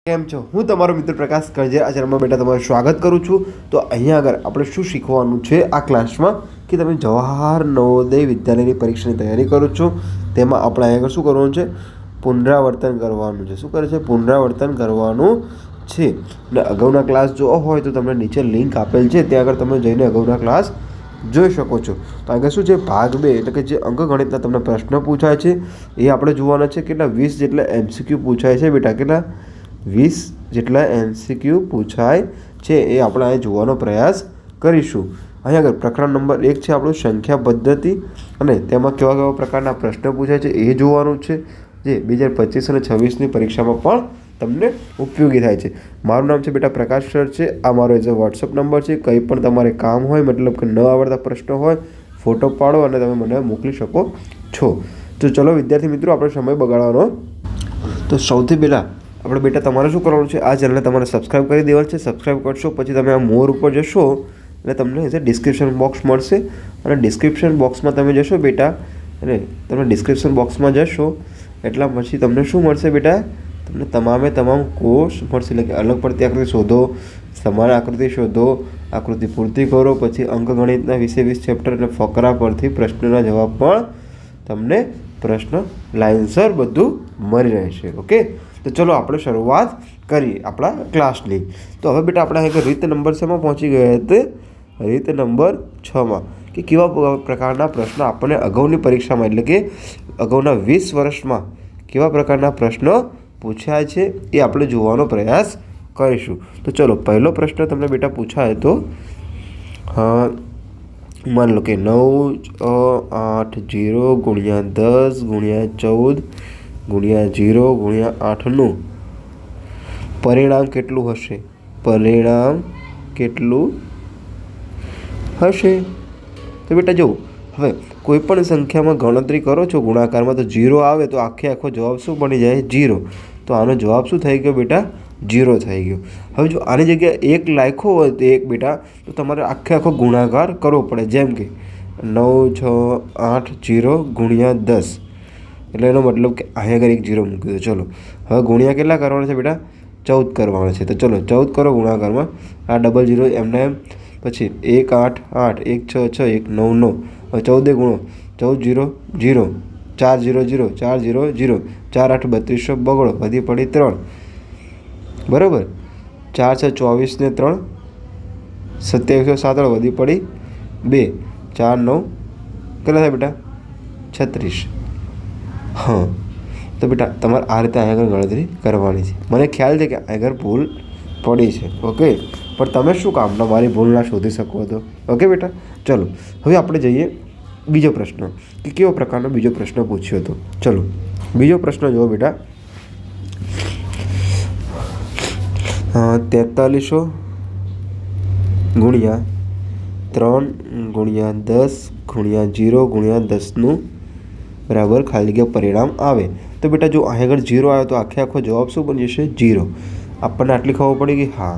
કેમ છો? હું તમારો મિત્ર પ્રકાશ કરજે આ ચેનલમાં બેટા તમારું સ્વાગત કરું છું. તો અહીંયા આગળ આપણે શું શીખવાનું છે આ ક્લાસમાં કે તમે જવાહર નવોદય વિદ્યાલયની પરીક્ષાની તૈયારી કરો છો, તેમાં આપણે અહીંયા આગળ શું કરવાનું છે? પુનરાવર્તન કરવાનું છે. શું કરે છે? પુનરાવર્તન કરવાનું છે. અને અગાઉના ક્લાસ જોવો હોય તો તમને નીચે લિંક આપેલ છે, ત્યાં આગળ તમે જઈને અગાઉના ક્લાસ જોઈ શકો છો. તો આગળ શું છે? ભાગ 2 એટલે કે જે અંકગણિતના તમને પ્રશ્ન પૂછાય છે એ આપણે જોવાના છે. કેટલા? 20 જેટલા MCQ પૂછાય છે બેટા. કેટલા? 20 જેટલા MCQ પૂછાય છે એ આપણે અહીં જોવાનો પ્રયાસ કરીશું. અહીં આગળ પ્રકરણ નંબર 1 છે આપણું સંખ્યા પદ્ધતિ, અને તેમાં કેવા કેવા પ્રકારના પ્રશ્ન પૂછાય છે એ જોવાનું છે, જે 2025 અને 26ની પરીક્ષામાં પણ તમને ઉપયોગી થાય છે. મારું નામ છે બેટા પ્રકાશ સર છે. આ મારો એઝ અ વોટ્સઅપ નંબર છે. કંઈ પણ તમારે કામ હોય, મતલબ કે ન આવડતા પ્રશ્ન હોય, ફોટો પાડો અને તમે મને મોકલી શકો છો. તો ચલો વિદ્યાર્થી મિત્રો, આપણે સમય બગાડવાનો. તો સૌથી પહેલાં આપણે બેટા તમારે શું કરવાનું છે? આ ચેનલને તમારે સબસ્ક્રાઈબ કરી દેવાનું છે. સબસ્ક્રાઈબ કરશો પછી તમે આ મોર ઉપર જશો એટલે તમને એઝ ડિસ્ક્રિપ્શન બોક્સ મળશે, અને ડિસ્ક્રિપ્શન બોક્સમાં તમે જશો બેટા, અને તમે ડિસ્ક્રિપ્શન બોક્સમાં જશો એટલા પછી તમને શું મળશે બેટા? તમને તમામ કોર્સ મળશે. એટલે કે અલગ પડતી આકૃતિ શોધો, સમાન આકૃતિ શોધો, આકૃતિ પૂર્તિ કરો, પછી અંકગણિતના 20 ચેપ્ટર અને ફકરા પરથી પ્રશ્નના જવાબ પણ તમને પ્રશ્ન લાઇનસર બધું મળી રહેશે. ઓકે, તો ચલો આપણે શરૂઆત કરીએ આપણા ક્લાસની. તો હવે બેટા આપણે એક રીત નંબર 6માં પહોંચી ગયા હતા. રીત નંબર 6માં કે કેવા પ્રકારના પ્રશ્ન આપણને અગાઉની પરીક્ષામાં, એટલે કે અગાઉના 20 વર્ષમાં કેવા પ્રકારના પ્રશ્નો પૂછાય છે એ આપણે જોવાનો પ્રયાસ કરીશું. તો ચલો પહેલો પ્રશ્ન તમને બેટા પૂછાય તો માન લો કે 9 8 0 × 10 × 14 × 0 × 8નું પરિણામ કેટલું હશે? પરિણામ કેટલું હશે? તો બેટા જુઓ, હવે કોઈ પણ સંખ્યામાં ગણતરી કરો છો ગુણાકારમાં, તો 0 આવે તો આખો જવાબ શું બની જાય? 0. તો આનો જવાબ શું થઈ ગયો બેટા? 0 થઈ ગયો. હવે જો આની જગ્યાએ 1 લખ્યો હોય તો 1 બેટા, તો તમારે આખો ગુણાકાર કરવો પડે. જેમ કે 9 6 8 0 × 10, એટલે એનો મતલબ કે અહીંયા આગળ 1 0 મૂકી દો. ચલો હવે ગુણ્યા કેટલા કરવાના છે બેટા? 14 કરવાના છે. તો ચલો 14 કરો ગુણાકારમાં. આ ડબલ 0 એમને એમ, પછી 1 8 8 1 6 6 1 9 9. હવે 14 ગુણો, 14 0 0 4 0 0 4 0 0 4 8 32 બગડો, વધી પડી 3. બરાબર, 4 6 24 ને 3 27 7 વધી પડી 2, 4 9 કેટલા થાય બેટા? 36. હા, તો બેટા તમારે આ રીતે અહીંયા આગળ ગણતરી કરવાની છે. મને ખ્યાલ છે કે અહીંયા આગળ ભૂલ પડી છે. ઓકે, પણ તમે શું કામના મારી ભૂલ ના શોધી શકો તો? ઓકે બેટા, ચલો હવે આપણે જઈએ બીજો પ્રશ્ન, કે કેવો પ્રકારનો બીજો પ્રશ્ન પૂછ્યો હતો. ચલો બીજો પ્રશ્ન જુઓ બેટા. 4300 × 3 × 10 × 0 × 10નું બરાબર ખાલી જગ્યા પરિણામ આવે. તો બેટા જો અહીં આગળ 0 આવે તો આખો જવાબ શું બની જશે? 0. આપણને આટલી ખબર પડી ગઈ. હા,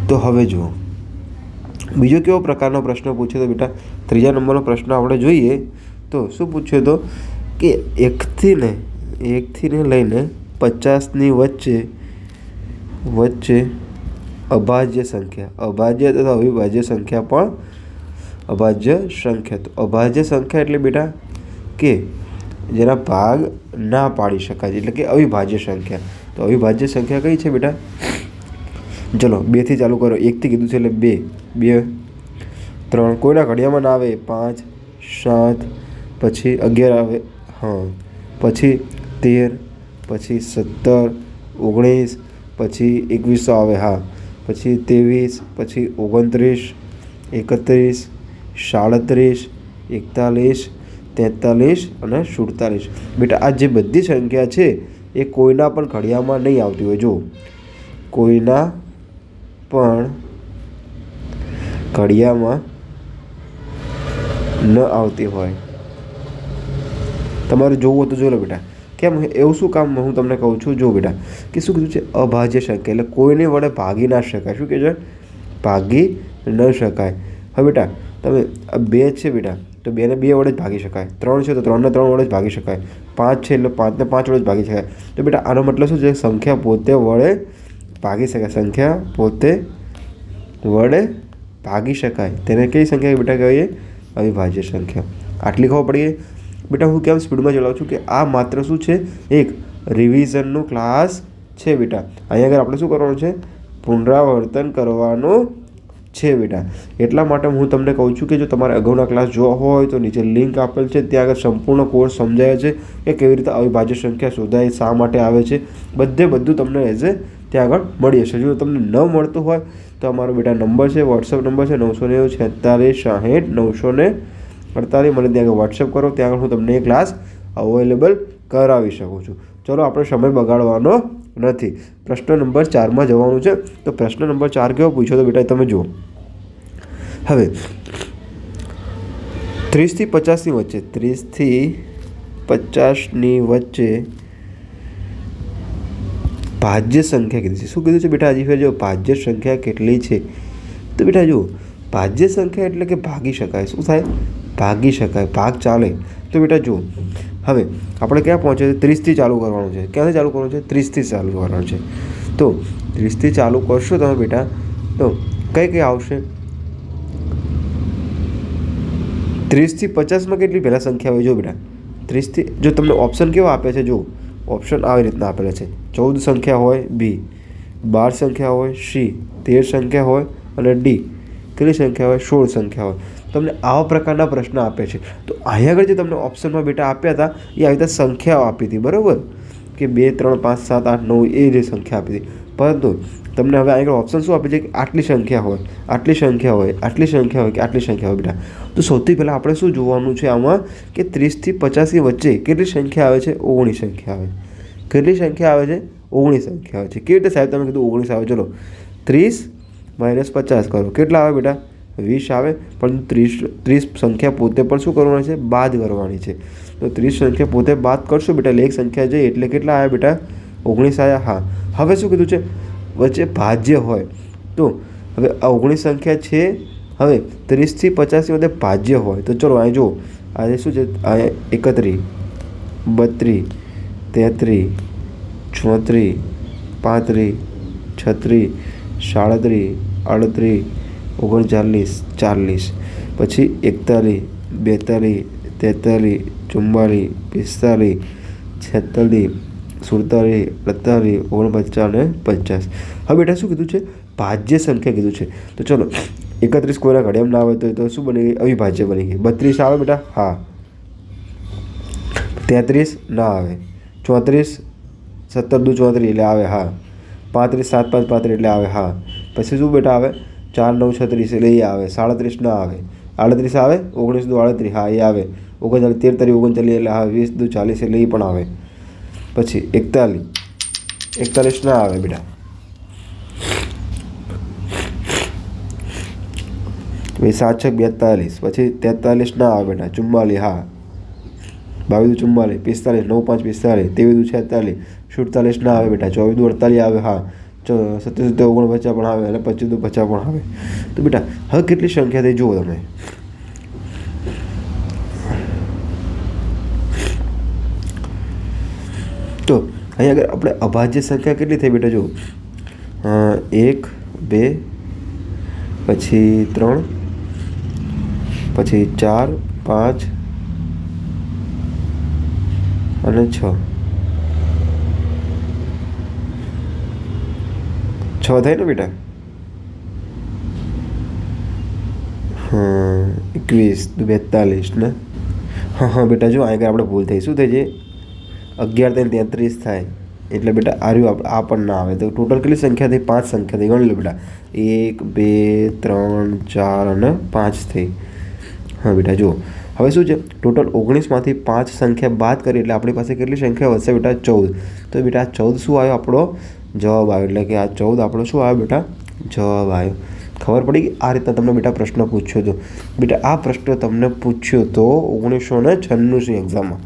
તો હવે જુઓ બીજો કેવો પ્રકારનો પ્રશ્ન પૂછ્યો તો બેટા? ત્રીજા નંબરનો પ્રશ્ન આપણે જોઈએ તો શું પૂછ્યો હતો કે 1 થી લઈને 50ની વચ્ચે અભાજ્ય સંખ્યા, અભાજ્ય તથા અવિભાજ્ય સંખ્યા પણ અભાજ્ય સંખ્યા. તો અભાજ્ય સંખ્યા એટલે બેટા કે જેના ભાગ ના પાડી શકાય, એટલે કે અવિભાજ્ય સંખ્યા. તો અવિભાજ્ય સંખ્યા કઈ છે બેટા? ચલો 2 થી ચાલુ કરો. 1 થી કીધું છે એટલે 2 2 3, કોઈના ઘડિયામાં ના આવે 5 7, પછી 11 આવે, હા, પછી 13, પછી 17 19, પછી 2100 આવે, હા, પછી 23, પછી 29 31 37 41 43 અને 47. બેટા આ જે બધી સંખ્યા છે એ કોઈના પણ ઘડિયામાં નહીં આવતી હોય. જો કોઈના પણ ઘડિયામાં ન આવતી હોય, તમારે જોવું તો જો લો બેટા. કેમ એવું શું કામ હું તમને કહું છું? જો બેટા કે શું કીધું છે? અભાજ્ય સંખ્યા, એટલે કોઈને વડે ભાગી ના શકાય. શું કહે છે? ભાગી ન શકાય. હવે બેટા તમે 2 છે બેટા, તો 2 ને 2 વડે જ ભાગી શકાય. 3 છે તો 3 ને 3 વડે જ ભાગી શકાય. 5 છે એટલે 5 ને 5 વડે જ ભાગી શકાય. તો બેટા આનો મતલબ શું છે? સંખ્યા પોતે વડે ભાગી શકાય. સંખ્યા પોતે વડે ભાગી શકાય તેને કઈ સંખ્યા બેટા કહીએ? અવિભાજ્ય સંખ્યા. આટલી ખબર પડી ગઈ. બેટા હું કેમ સ્પીડમાં ચલાવું છું કે આ માત્ર શું છે? એક રિવિઝનનું ક્લાસ છે બેટા. અહીંયા આગળ આપણે શું કરવાનું છે? પુનરાવર્તન કરવાનું છે બેટા. એટલા માટે હું તમને કહું છું કે જો તમારે અગાઉના ક્લાસ જોવા હોય તો નીચે લિંક આપેલ છે, ત્યાં આગળ સંપૂર્ણ કોર્સ સમજાય છે કે કેવી રીતે અવિભાજ્ય સંખ્યા શોધાય, શા માટે આવે છે, બધું તમને એઝ એ ત્યાં આગળ મળી જશે. જો તમને ન મળતું હોય તો અમારો બેટા નંબર છે, વોટ્સઅપ નંબર છે 94646 મને ત્યાં આગળ વોટ્સઅપ કરો, ત્યાં આગળ હું તમને એ ક્લાસ અવેલેબલ કરાવી શકું છું. ચલો આપણે સમય બગાડવાનો નથી. પ્રશ્ન નંબર 4માં જવાનું છે. તો પ્રશ્ન નંબર 4 કેવો પૂછ્યો તો બેટા તમે જુઓ. હવે 30 થી 50ની વચ્ચે 30 થી 50ની વચ્ચે ભાજ્ય સંખ્યા કીધી છે. શું કીધું છે બેટા? હજી ફેર જો ભાજ્ય સંખ્યા કેટલી છે? તો બેટા જુઓ, ભાજ્ય સંખ્યા એટલે કે ભાગી શકાય. શું થાય? ભાગી શકાય, ભાગ ચાલે. તો બેટા જુઓ, હવે આપણે ક્યાં પહોંચે? 30થી ચાલુ કરવાનું છે. ક્યાંથી ચાલુ કરવાનું છે? 30થી ચાલુ કરવાનું છે. તો 30થી ચાલુ કરશો તમે બેટા તો કઈ આવશે? 30 થી 50માં કેટલી પહેલાં સંખ્યા હોય? જો બેટા 30થી જો તમને ઓપ્શન કેવા આપે છે? જો ઓપ્શન આવી રીતના આપેલા છે. 14 સંખ્યા હોય બી, 12 સંખ્યા હોય સી, 13 સંખ્યા હોય અને ડી, કેટલી સંખ્યા હોય? 16 સંખ્યા હોય. તમને આવા પ્રકારના પ્રશ્ન આપે છે. તો અહીંયા આગળ જે તમને ઓપ્શનમાં બેટા આપ્યા હતા એ આવી રીતે સંખ્યાઓ આપી હતી, બરાબર? કે 2 3 5 7 8 9 એ જે સંખ્યા આપી હતી. પરંતુ તમને હવે આગળ ઓપ્શન શું આપે છે કે આટલી સંખ્યા હોય, આટલી સંખ્યા હોય, આટલી સંખ્યા હોય કે આટલી સંખ્યા હોય બેટા. તો સૌથી પહેલાં આપણે શું જોવાનું છે આમાં કે 30 થી 50ની વચ્ચે કેટલી સંખ્યા આવે છે? 19 સંખ્યા આવે. કેટલી સંખ્યા આવે છે? 19 સંખ્યા આવે છે. કેવી રીતે સાહેબ તમે કીધું 19 આવે? ચલો 30 - 50 કરો, કેટલા આવે બેટા? 20 આવે. પણ 30 સંખ્યા પોતે પણ શું કરવાની છે? બાદ કરવાની છે. તો 30 સંખ્યા પોતે બાદ કરશો બેટા એટલે એક સંખ્યા જઈએ એટલે કેટલા આવ્યા બેટા? 19 આવ્યા. હા, હવે શું કીધું છે? વચ્ચે ભાજ્ય હોય. તો હવે આ 19 સંખ્યા છે. હવે 30 થી 50ની વચ્ચે ભાજ્ય હોય તો ચલો અહીં જુઓ, આ શું છે? અહીંયા 31 32 33 34 35 36 37 38 39 40, પછી 41 42 43 44 45 46 47 48 49 અને 50. હવે બેટા શું કીધું છે? ભાજ્ય સંખ્યા કીધું છે. તો ચલો 31 કોઈના ઘડિયામાં ના આવે તો શું બની ગઈ? અવિભાજ્ય બની ગઈ. 32 આવે બેટા? હા. 33 ના આવે. 34 17 દુ 34 એટલે આવે. હા. 35 7 5 35 એટલે આવે. હા. પછી શું બેટા આવે? 4 9 36 એટલે એ આવે. 37 ના આવે. 38 આવે. 19 દુ 38, હા એ આવે. 39 13 તારી 39 એટલે હા. 20 દુ 40 એટલે એ પણ આવે. પછી 41 ના આવે બેટા. 7 6 42, પછી 43 ના આવે બેટા. 44, હા. 22 દુ 44, 45 9 5 45, 23 દુ 46, 47 ના આવે બેટા. 24 દુ 48 આવે. હા. 27 દુ 49 પણ આવે અને 25 દુ 50 પણ આવે. તો બેટા હવે કેટલી સંખ્યા થઈ જુઓ તમે. તો અહીંયા આગળ આપણે અભાજ્ય સંખ્યા કેટલી થઈ બેટા? જુઓ 1 2 પછી 3 પછી 4 5 અને 6 થાય ને બેટા? 21 દુ 42 ને? હા બેટા જો અહીંયા આગળ આપણે ભૂલ થઈ. શું થઈ છે? 11 × 33 થાય એટલે બેટા આર્યું આ પણ ના આવે. તો ટોટલ કેટલી સંખ્યા થઈ? 5 સંખ્યા થઈ. ગણી લો બેટા. 1 2 3 4 અને 5 થઈ. હા બેટા જુઓ, હવે શું છે? ટોટલ 19માંથી 5 સંખ્યા બાદ કરી એટલે આપણી પાસે કેટલી સંખ્યા વધશે બેટા? 14. તો બેટા 14 શું આવ્યો? આપણો જવાબ આવ્યો. એટલે કે આ 14 આપણો શું આવ્યો બેટા? જવાબ આવ્યો. ખબર પડી ગઈ? આ રીતના તમને બેટા પ્રશ્ન પૂછ્યો હતો. બેટા આ પ્રશ્ન તમને પૂછ્યો તો 1996ની એક્ઝામમાં.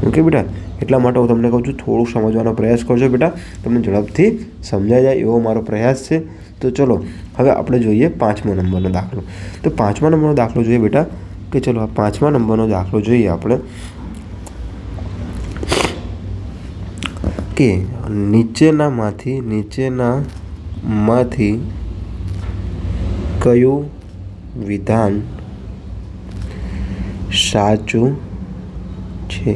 ઓકે બેટા, એટલા માટે હું તમને કહું છું થોડું સમજવાનો પ્રયાસ કરજો બેટા. તમને ઝડપથી સમજાઈ જાય એવો મારો પ્રયાસ છે. તો ચલો હવે આપણે જોઈએ 5મા નંબરનો દાખલો. તો 5મા નંબરનો દાખલો જોઈએ બેટા. કે ચલો આ 5મા નંબરનો દાખલો જોઈએ આપણે કે નીચેનામાંથી કયું વિધાન સાચું છે?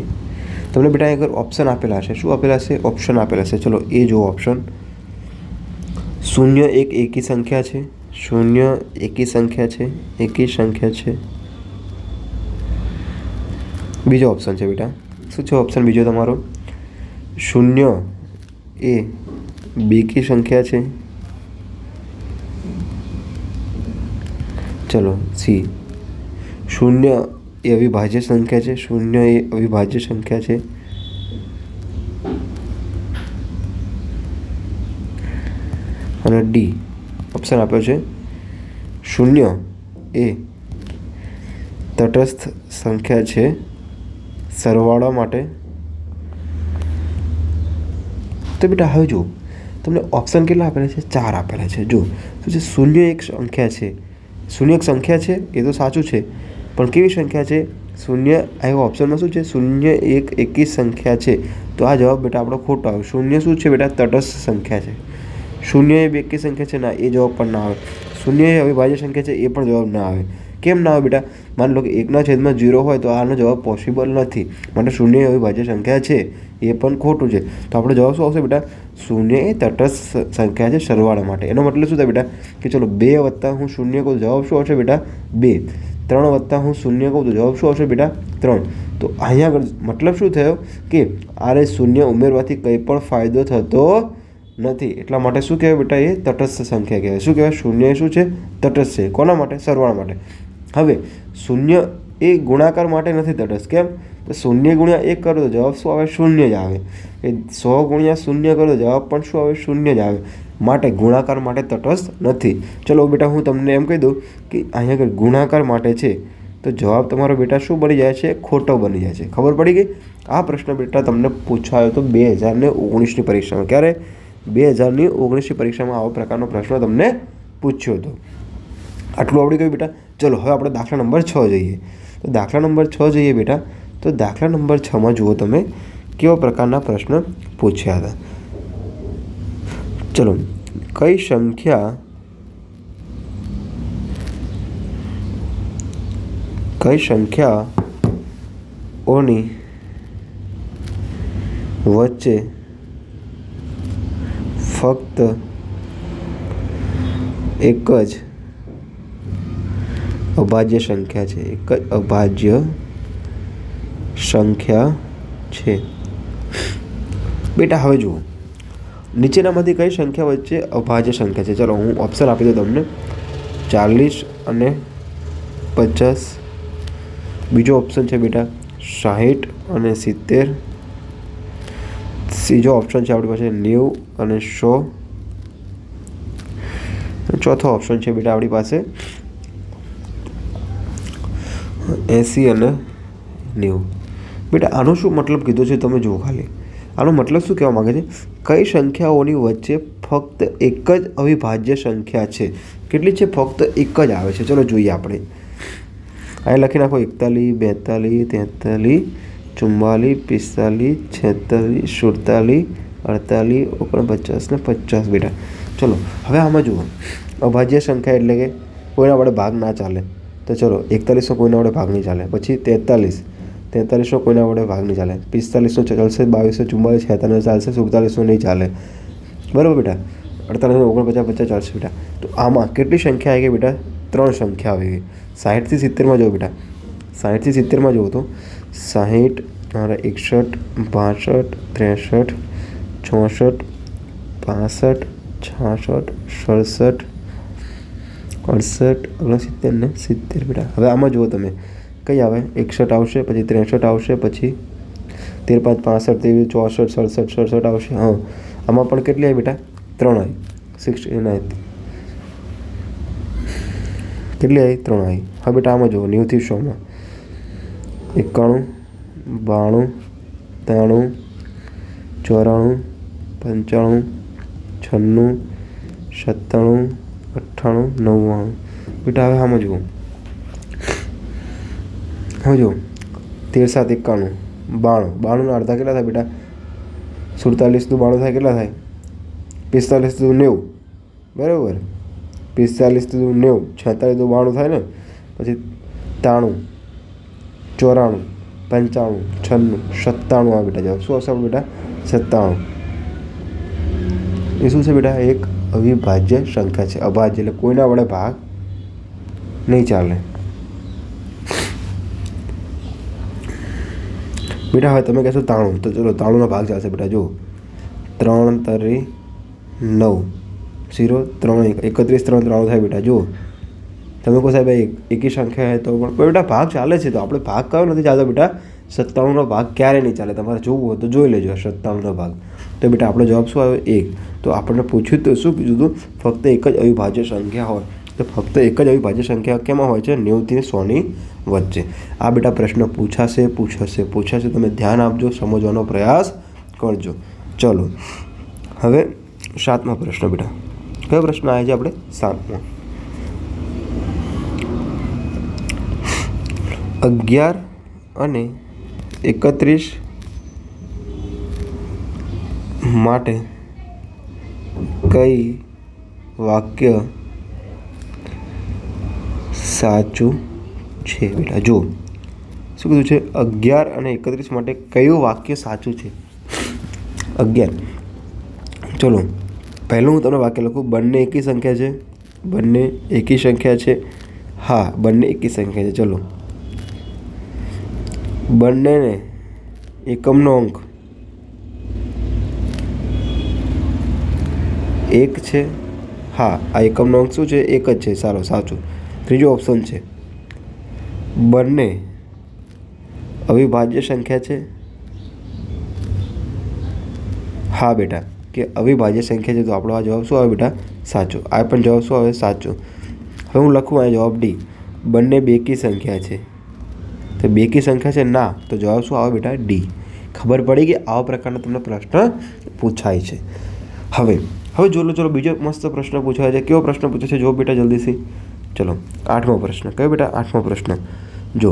તમને બેટા આગળ ઓપ્શન આપેલા છે. શું આપેલા છે? ઓપ્શન આપેલા છે. ચલો એ જો ઓપ્શન. 0 એક એકી સંખ્યા છે. 0 એકી સંખ્યા છે. એકી સંખ્યા છે. બીજો ઓપ્શન છે બેટા. શું છે ઓપ્શન બીજો તમારો? 0 એ બેકી સંખ્યા છે. ચલો સી 0 એ અવિભાજ્ય સંખ્યા છે. 0 એ અવિભાજ્ય સંખ્યા છે. અને ડી ઓપ્શન આપ્યો છે 0 એ તટસ્થ સંખ્યા છે સરવાળા માટે. તો બેટા હવે જુઓ તમને ઓપ્શન કેટલા આપેલા છે? 4 આપેલા છે. જો શું છે? 0 એક સંખ્યા છે. 0 એક સંખ્યા છે એ તો સાચું છે, પણ કેવી સંખ્યા છે? 0 આ ઓપ્શનમાં શું છે? 0 એક એકી સંખ્યા છે. તો આ જવાબ બેટા આપણો ખોટો આવે. 0 શું છે બેટા? તટસ્થ સંખ્યા છે. 0 એ બેકી સંખ્યા છે ના, એ જવાબ પણ ના આવે. 0 એ અવિભાજ્ય સંખ્યા છે, એ પણ જવાબ ના આવે. કેમ ના આવે બેટા? માની લો કે 1/0 હોય તો આનો જવાબ પોસિબલ નથી. માટે 0 એ અવિભાજ્ય સંખ્યા છે, એ પણ ખોટું છે. તો આપણો જવાબ શું આવશે બેટા? 0 એ તટસ્થ સંખ્યા છે સરવાળા માટે. એનો મતલબ શું થાય બેટા? કે ચલો 2 વત્તા હું 0 કહું જવાબ શું આવશે બેટા? 2. 3 વત્તા હું 0 કહું તો જવાબ શું આવશે બેટા? 3. તો અહીંયા આગળ મતલબ શું થયો કે આરે 0 ઉમેરવાથી કંઈ પણ ફાયદો થતો નથી. એટલા માટે શું કહેવાય બેટા? એ તટસ્થ સંખ્યા કહેવાય. શું કહેવાય? 0 એ શું છે? તટસ્થ છે. કોના માટે? સરવાળા માટે. હવે 0 એ ગુણાકાર માટે નથી તટસ્થ. કેમ? તો 0 × 1 કરો તો જવાબ શું આવે? 0 જ આવે. એ 100 × 0 કરો તો જવાબ પણ શું આવે? 0 જ આવે. માટે ગુણાકાર માટે તટસ્થ નથી. ચલો બેટા હું તમને એમ કહી દઉં કે અહીંયા આગળ ગુણાકાર માટે છે તો જવાબ તમારો બેટા શું બની જાય છે? ખોટો બની જાય છે. ખબર પડી ગઈ? આ પ્રશ્ન બેટા તમને પૂછાયો હતો 2019ની પરીક્ષામાં. ક્યારે? 2019ની પરીક્ષામાં આવો પ્રકારનો પ્રશ્ન તમને પૂછ્યો હતો. આટલું આવડી ગયું બેટા. ચલો હવે આપણે દાખલા નંબર 6 જોઈએ. તો દાખલા નંબર 6 જોઈએ બેટા. તો દાખલા નંબર 6માં જુઓ તમે કેવા પ્રકારના પ્રશ્ન પૂછ્યા હતા. ચલો કઈ સંખ્યાઓની વચ્ચે ફક્ત એક જ અભાજ્ય સંખ્યા છે? એક જ અભાજ્ય સંખ્યા છે. બેટા હવે જુઓ નીચેનામાંથી કઈ સંખ્યા વચ્ચે અભાજ્ય સંખ્યા છે? ચલો હું ઓપ્શન આપી દઉં તમને. 40 અને 50. બીજો ઓપ્શન છે બેટા 60 અને 70. ત્રીજો ઓપ્શન છે આપણી પાસે 90 અને 100. ચોથો ઓપ્શન છે બેટા આપણી પાસે 80 અને 90. બેટા આનો શું મતલબ કીધો છે તમે જુઓ ખાલી. આનો મતલબ શું કહેવા માગે છે? કઈ સંખ્યાઓની વચ્ચે ફક્ત એક જ અવિભાજ્ય સંખ્યા છે? કેટલી છે? ફક્ત એક જ આવે છે. ચલો જોઈએ આપણે. અહીં લખી નાખો 41, 42, 43, 44, 45, 46, 47, 48, 49 ને 50 બેટા. ચલો હવે આમાં જુઓ અભાજ્ય સંખ્યા એટલે કે કોઈના વડે ભાગ ના ચાલે. તો ચલો 41નો કોઈના વડે ભાગ નહીં ચાલે. પછી 43નો કોઈના વડે ભાગ નહીં ચાલે. 45નો ચાલશે. 22, 44, 46 ચાલશે. 47નો નહીં ચાલે. બરાબર બેટા. 48, 49, 50 ચાલશે બેટા. તો આમાં કેટલી સંખ્યા આવી ગઈ બેટા? 3 સંખ્યા આવી ગઈ. 60 થી 70માં જુઓ બેટા. 60 થી 70માં જુઓ તો 60, 61, 62, 63, 64, 65, 66, 67, 68, 69 ને 70 બેટા. હવે આમાં જુઓ તમે કઈ આવે? 61 આવશે, પછી 63 આવશે, પછી 13, 5, 65, 63, 64, 67, 67 આવશે. હા આમાં પણ કેટલી આવી બેટા? 3 આવી. 69 કેટલી આવી? 3 આવી. હવે બેટા આમાં જુઓ 90 થી 100માં 91, 92, 93, 94, 95, 96, 97, 98, 99 બેટા. હવે આમાં જુઓ હવે જો 13 7 91 92, 92ના અડધા કેટલા થાય બેટા? 47 તો 92 થાય કેટલા થાય? 45 તો 90, બરાબર? 45 તો 90, 46 તો 92 થાય ને. પછી 93 94 95 96 97 આ બેટા જવાબ શું આવશે આપણે બેટા? 97. એ શું છે બેટા? એક અવિભાજ્ય સંખ્યા છે. અભાજ્ય એટલે કોઈના વડે ભાગ નહીં ચાલે. બેટા હવે તમે કહેશો 93, તો ચલો 93નો ભાગ ચાલશે બેટા. જો 3 તરી 9 0 3 31 3 93 થાય બેટા. જો તમે કહો સાહેબ એકી સંખ્યા હોય તો પણ બેટા ભાગ ચાલે છે. તો આપણે ભાગ કયો નથી ચાલતો બેટા? 97નો ભાગ ક્યારે નહીં ચાલે. તમારે જોવું હોય તો જોઈ લેજો 97નો ભાગ. તો બેટા આપણો જવાબ શું આવ્યો? 1. તો આપણને પૂછ્યું તો શું કીધું હતું? ફક્ત એક જ અવિભાજ્ય સંખ્યા હોય. તો ફક્ત એક જ અવિભાજ્ય સંખ્યા કેમાં હોય છે? 90 થી 100ની વચ્ચે. આ બેટા પ્રશ્ન પૂછાશે. તમે ધ્યાન આપજો, સમજવાનો પ્રયાસ કરજો. ચલો હવે 7મો પ્રશ્ન બેટા. કયો પ્રશ્ન આવે છે આપણે? 7મો. 11 અને 31 માટે કઈ વાક્ય સાચું છે બેટા? જો શું કીધું છે? 11 અને 31 માટે કયું વાક્ય સાચું છે? 11. ચલો પહેલું હું તમને વાક્ય લખું. બંને એકી સંખ્યા છે. બંને એકી સંખ્યા છે. હા, બંને એકી સંખ્યા છે. ચલો બંનેને એકમનો અંક 1 છે. હા, આ એકમનો અંક શું છે? 1 જ છે. સાચું. ત્રીજો ઓપ્શન છે બંને અવિભાજ્ય સંખ્યા છે. હા બેટા, કે અવિભાજ્ય સંખ્યા છે. તો આપણો આ જવાબ શું આવે બેટા? સાચો. આ પણ જવાબ શું આવે? સાચો. હવે હું લખું આ જવાબ ડી. બંને બેકી સંખ્યા છે. તો બેકી સંખ્યા છે ના, તો જવાબ શું આવે બેટા? ડી. ખબર પડી કે આવા પ્રકારનો તમને પ્રશ્ન પૂછાય છે. હવે ચલો બીજો મસ્ત પ્રશ્ન પૂછાય છે. કેવો પ્રશ્ન પૂછે છે? જો બેટા જલ્દીથી. ચલો 8મો પ્રશ્ન. કયો બેટા? 8મો પ્રશ્ન. જો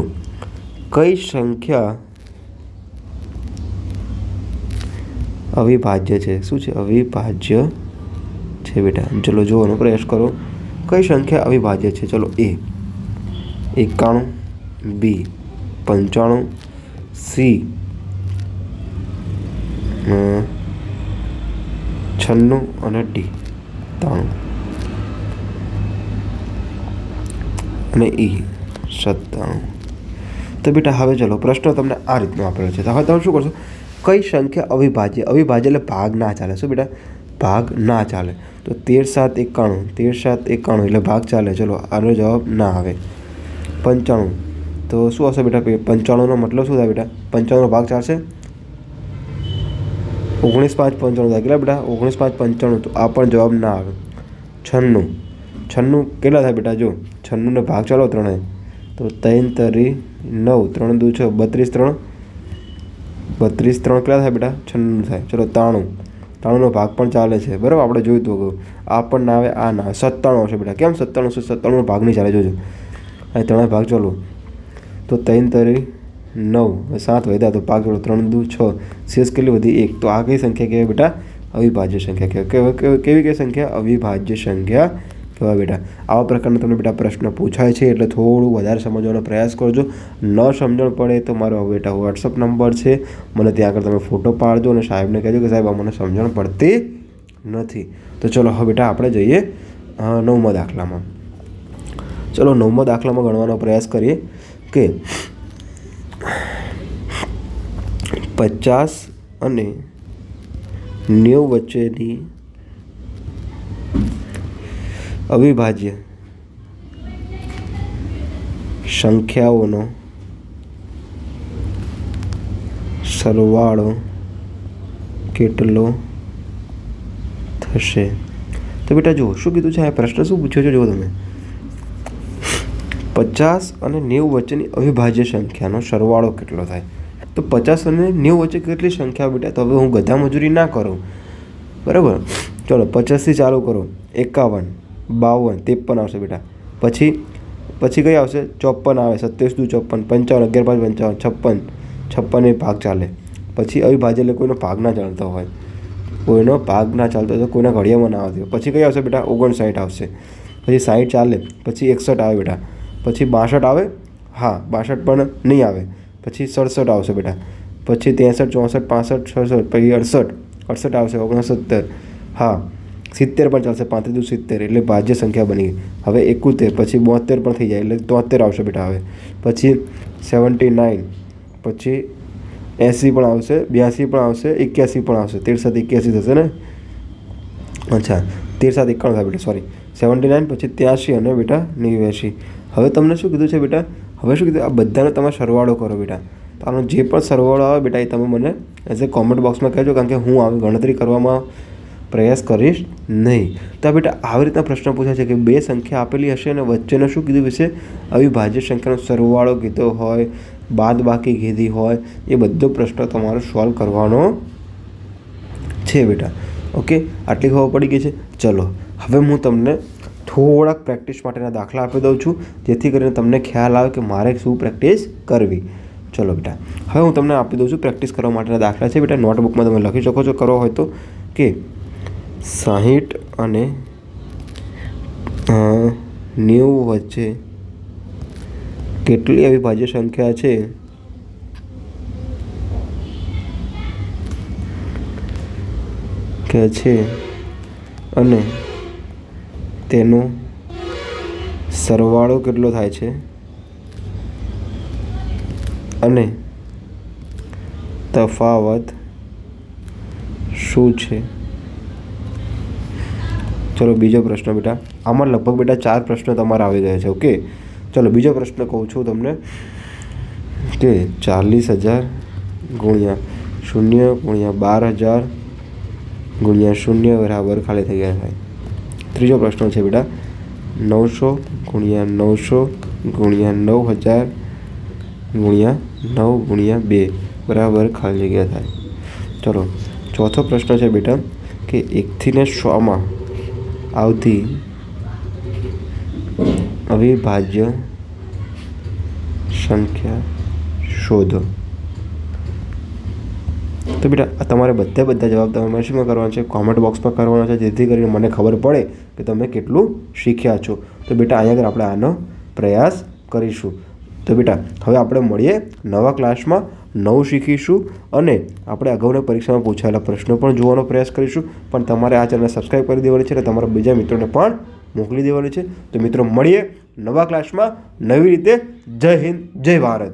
કઈ સંખ્યા અવિભાજ્ય છે? શું છે? અવિભાજ્ય છે બેટા. ચલો જોવાનો પ્રયાસ કરો. કઈ સંખ્યા અવિભાજ્ય છે? ચલો A 91, B 95, C 96 અને D 93 અને E 97. તો બેટા હવે ચલો પ્રશ્ન તમને આ રીતનો આપેલો છે. તો હવે તમે શું કરશો? કઈ સંખ્યા અવિભાજ્ય એટલે ભાગ ના ચાલે. શું બેટા? ભાગ ના ચાલે. તો 13 7 91 એટલે ભાગ ચાલે. ચલો આનો જવાબ ના આવે. 95 તો શું હશે બેટા? 95નો મતલબ શું થાય બેટા? 95નો ભાગ ચાલશે. 19 5 95 થાય કેટલા બેટા? 19 5 95. તો આ પણ જવાબ ના આવે. 96 કેટલા થાય બેટા? જો 96 ને ભાગ ચાલો 3 તો 3 તરી 9 3 2 6 32 3 કેટલા થાય બેટા? 96 થાય. ચલો 93નો ભાગ પણ ચાલે છે. બરાબર, આપણે જોયું તો આ પણ ના આવે, આ ના આવે. 97 હશે બેટા. કેમ 97નો ભાગ નહીં ચાલે? જોજો અહીં 3 ભાગ ચાલો તો 3 તરી 9 7 વધ્યા તો ભાગ ચાલો 3 2 6 શેષ કેટલી વધી? 1. તો આ કઈ સંખ્યા કહેવાય બેટા? અવિભાજ્ય સંખ્યા કહેવાય. કેવી કઈ સંખ્યા? અવિભાજ્ય સંખ્યા કહેવાય બેટા. આવા પ્રકારનો તમને બેટા પ્રશ્ન પૂછાય છે એટલે થોડું વધારે સમજવાનો પ્રયાસ કરજો. ન સમજણ પડે તો મારો બેટા વોટ્સઅપ નંબર છે, મને ત્યાં આગળ તમે ફોટો પાડજો અને સાહેબને કહેજો કે સાહેબ આ મને સમજણ પડતી નથી. તો ચલો હવે બેટા આપણે જઈએ 9મા દાખલામાં. ચલો 9મા દાખલામાં ગણવાનો પ્રયાસ કરીએ કે 50 અને 90 વચ્ચેની અવિભાજ્ય સંખ્યાઓનો સરવાળો કેટલો થશે? તો બેટા જુઓ શું કીધું છે. આ પ્રશ્ન શું પૂછ્યો છે? જુઓ તમે 50 અને 90 વચ્ચેની અવિભાજ્ય સંખ્યાનો સરવાળો કેટલો થાય? તો 50 અને 90 વચ્ચે કેટલી સંખ્યા બેટા? તો હવે હું ગધા મજૂરી ના કરું. બરાબર, ચલો 50થી ચાલુ કરો. 51 52 53 આવશે બેટા. પછી પછી કઈ આવશે 54 આવે, 27 × 54, 55, 11 × 5 = 55, 56 ભાગ ચાલે. પછી અવિભાજ્ય એટલે કોઈનો ભાગ ના ચાલતો હોય, કોઈનો ભાગ ના ચાલતો હોય તો કોઈના ઘડિયામાં ના આવતી હોય. પછી કઈ આવશે બેટા 59 આવશે. પછી 60 ચાલે, પછી 61 આવે બેટા, પછી 62 આવે, હા 62 પણ નહીં આવે, પછી 67 આવશે બેટા, પછી 63, 64, 65, 66, પછી 68 આવશે, 69, હા 70 પણ ચાલશે, 35 × 70 એટલે ભાજ્ય સંખ્યા બની ગઈ. હવે 71, પછી 72 પણ થઈ જાય એટલે 73 આવશે બેટા. હવે પછી 79, પછી 80 પણ આવશે, 82 પણ આવશે, 81 પણ આવશે. 13 × 7 = 81 થશે ને? અચ્છા 13 × 7 = 51 થાય બેટા, સોરી 79, પછી 83 અને બેટા 89. હવે તમને શું કીધું છે બેટા? હવે શું કીધું? આ બધાનો તમે સરવાળો કરો બેટા. તો આનો જે પણ સરવાળો આવે બેટા એ તમે મને એઝ એ કોમેન્ટ બોક્સમાં કહેજો, કારણ કે હું આવી ગણતરી કરવામાં પ્રયાસ કરીશ નહીં. તો આ બેટા આવી રીતના પ્રશ્ન પૂછાય છે કે બે સંખ્યા આપેલી હશે અને વચ્ચેનો શું કીધું વિશે અવિભાજ્ય સંખ્યાનો સરવાળો કીધો હોય, બાદબાકી કીધી હોય, એ બધો પ્રશ્ન તમારે સોલ્વ કરવાનો છે બેટા. ઓકે, આટલી ખબર પડી ગઈ છે. ચલો હવે હું તમને થોડાક પ્રેક્ટિસ માટેના દાખલા આપી દઉં છું, જેથી કરીને તમને ખ્યાલ આવે કે મારે શું પ્રેક્ટિસ કરવી. ચલો બેટા, હવે હું તમને આપી દઉં છું પ્રેક્ટિસ કરવા માટેના દાખલા છે બેટા. નોટબુકમાં તમે લખી શકો છો, કરવો હોય તો, કે 60 અને 90 વચ્ચે કેટલી અવિભાજ્ય સંખ્યા છે કે છે અને તેનો સરવાળો કેટલો થાય છે અને તફાવત શું છે. ચલો બીજો પ્રશ્ન બેટા. આમાં લગભગ બેટા 4 પ્રશ્નો તમારા આવી ગયા છે. ઓકે, ચલો બીજો પ્રશ્ન કહું છું તમને કે 40,000 × 0 × 12,000 × 0 બરાબર ખાલી થઈ ગયા થાય. ત્રીજો પ્રશ્ન છે બેટા 900 × 900 × 9,000 × 9 × 2 બરાબર ખાલી જગ્યા થાય. ચલો ચોથો પ્રશ્ન છે બેટા કે 1 થી 100માં આવતી અવિભાજ્ય સંખ્યા શોધો. તો બેટા તમારે બધા જવાબ તમે શેમાં કરવાના છે? કોમેન્ટ બોક્સમાં કરવાના છે, જેથી કરીને મને ખબર પડે કે તમે કેટલું શીખ્યા છો. તો બેટા અહીંયા આગળ આપણે આનો પ્રયાસ કરીશું. તો બેટા હવે આપણે મળીએ નવા ક્લાસમાં, નવું શીખીશું અને આપણે અગાઉની પરીક્ષામાં પૂછાયેલા પ્રશ્નો પણ જોવાનો પ્રયાસ કરીશું. પણ તમારે આ ચેનલ સબસ્ક્રાઈબ કરી દેવાની છે અને તમારા બીજા મિત્રોને પણ મોકલી દેવાની છે. તો મિત્રો મળીએ નવા ક્લાસમાં નવી રીતે. જય હિન્દ, જય ભારત.